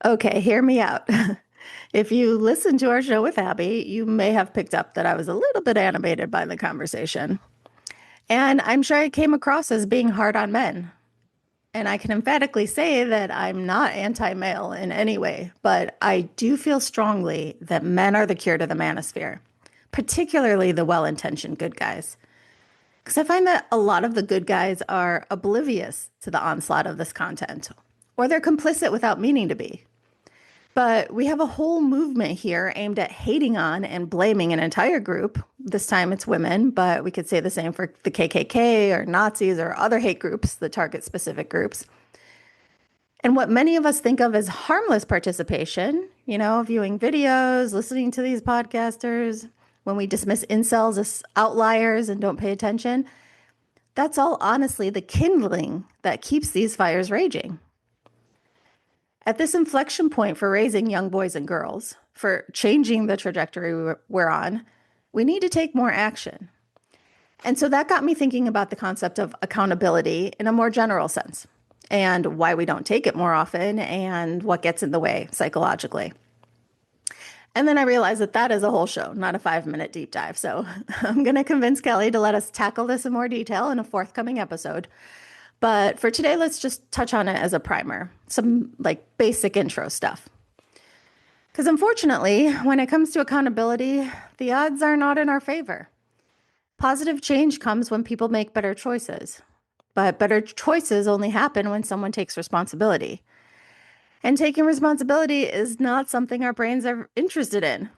Okay, hear me out. If you listened to our show with Abby, you may have picked up that I was a little bit animated by the conversation. And I'm sure I came across as being hard on men. And I can emphatically say that I'm not anti male in any way, but I do feel strongly that men are the cure to the manosphere, particularly the well intentioned good guys. Because I find that a lot of the good guys are oblivious to the onslaught of this content, or they're complicit without meaning to be. But we have a whole movement here aimed at hating on and blaming an entire group. This time it's women, but we could say the same for the KKK or Nazis or other hate groups that target specific groups. And what many of us think of as harmless participation, viewing videos, listening to these podcasters, when we dismiss incels as outliers and don't pay attention, that's all honestly the kindling that keeps these fires raging. At this inflection point for raising young boys and girls, for changing the trajectory we're on, we need to take more action. And so that got me thinking about the concept of accountability in a more general sense, and why we don't take it more often and what gets in the way psychologically. And then I realized that that is a whole show, not a 5-minute deep dive. So I'm going to convince Kelly to let us tackle this in more detail in a forthcoming episode. But for today, let's just touch on it as a primer, some basic intro stuff. Because unfortunately, when it comes to accountability, the odds are not in our favor. Positive change comes when people make better choices, but better choices only happen when someone takes responsibility. And taking responsibility is not something our brains are interested in.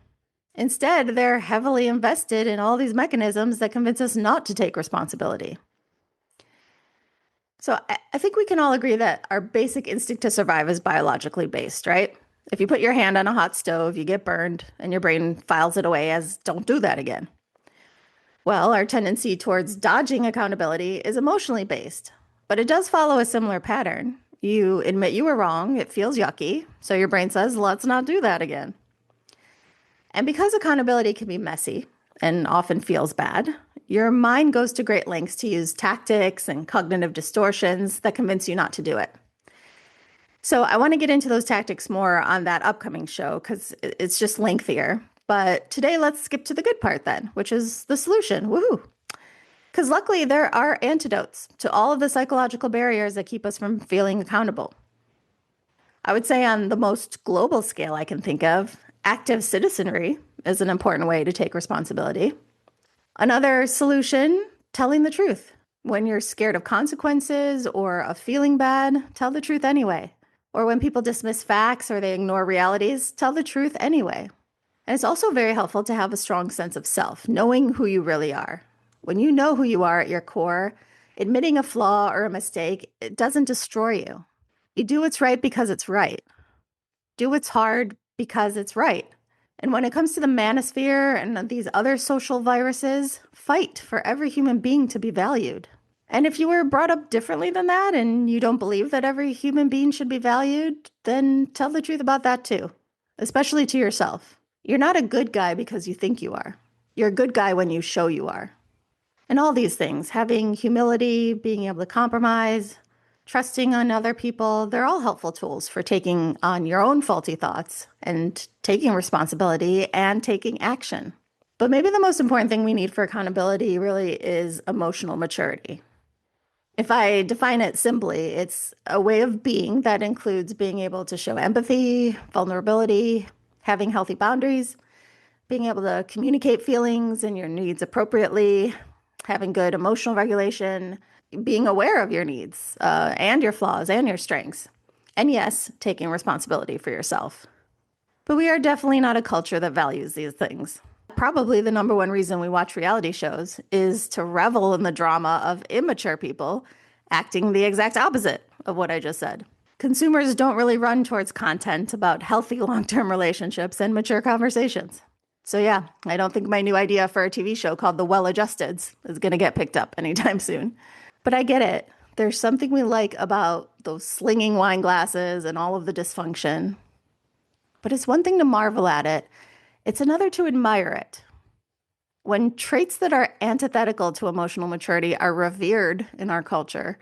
Instead, they're heavily invested in all these mechanisms that convince us not to take responsibility. So I think we can all agree that our basic instinct to survive is biologically based, right? If you put your hand on a hot stove, you get burned, and your brain files it away as don't do that again. Well, our tendency towards dodging accountability is emotionally based, but it does follow a similar pattern. You admit you were wrong, it feels yucky, so your brain says, let's not do that again. And because accountability can be messy and often feels bad, your mind goes to great lengths to use tactics and cognitive distortions that convince you not to do it. So I want to get into those tactics more on that upcoming show because it's just lengthier. But today, let's skip to the good part then, which is the solution. Woohoo! Because luckily, there are antidotes to all of the psychological barriers that keep us from feeling accountable. I would say on the most global scale I can think of, active citizenry is an important way to take responsibility. Another solution, telling the truth. When you're scared of consequences or of feeling bad, tell the truth anyway. Or when people dismiss facts or they ignore realities, tell the truth anyway. And it's also very helpful to have a strong sense of self, knowing who you really are. When you know who you are at your core, admitting a flaw or a mistake, it doesn't destroy you. You do what's right because it's right. Do what's hard because it's right. And when it comes to the manosphere and these other social viruses, fight for every human being to be valued. And if you were brought up differently than that and you don't believe that every human being should be valued, then tell the truth about that too, especially to yourself. You're not a good guy because you think you are. You're a good guy when you show you are. And all these things, having humility, being able to compromise, trusting on other people, they're all helpful tools for taking on your own faulty thoughts and taking responsibility and taking action. But maybe the most important thing we need for accountability really is emotional maturity. If I define it simply, it's a way of being that includes being able to show empathy, vulnerability, having healthy boundaries, being able to communicate feelings and your needs appropriately, having good emotional regulation, being aware of your needs and your flaws and your strengths. And yes, taking responsibility for yourself. But we are definitely not a culture that values these things. Probably the number one reason we watch reality shows is to revel in the drama of immature people acting the exact opposite of what I just said. Consumers don't really run towards content about healthy long-term relationships and mature conversations. So yeah, I don't think my new idea for a TV show called The Well-Adjusteds is going to get picked up anytime soon. But I get it. There's something we like about those slinging wine glasses and all of the dysfunction. But it's one thing to marvel at it. It's another to admire it. When traits that are antithetical to emotional maturity are revered in our culture,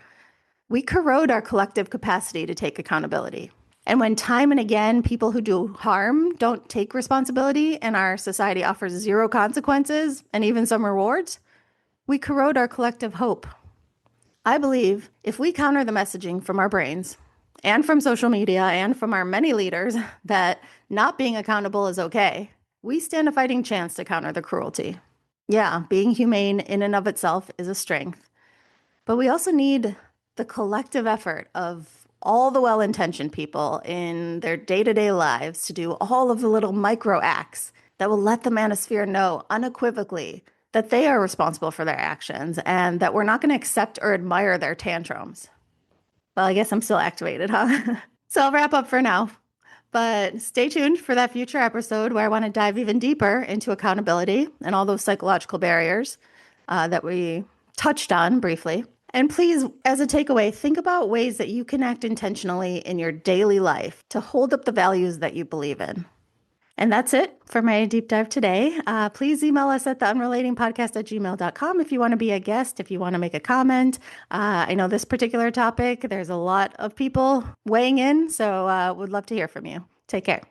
we corrode our collective capacity to take accountability. And when time and again people who do harm don't take responsibility and our society offers zero consequences and even some rewards, we corrode our collective hope. I believe if we counter the messaging from our brains and from social media and from our many leaders that not being accountable is okay, we stand a fighting chance to counter the cruelty. Yeah, being humane in and of itself is a strength, but we also need the collective effort of all the well-intentioned people in their day-to-day lives to do all of the little micro acts that will let the manosphere know unequivocally that they are responsible for their actions and that we're not going to accept or admire their tantrums. Well, I guess I'm still activated, huh? So I'll wrap up for now. But stay tuned for that future episode where I want to dive even deeper into accountability and all those psychological barriers that we touched on briefly. And please, as a takeaway, think about ways that you can act intentionally in your daily life to hold up the values that you believe in. And that's it for my deep dive today. Please email us at theunrelatingpodcast@gmail.com if you want to be a guest, if you want to make a comment. I know this particular topic, there's a lot of people weighing in, so would love to hear from you. Take care.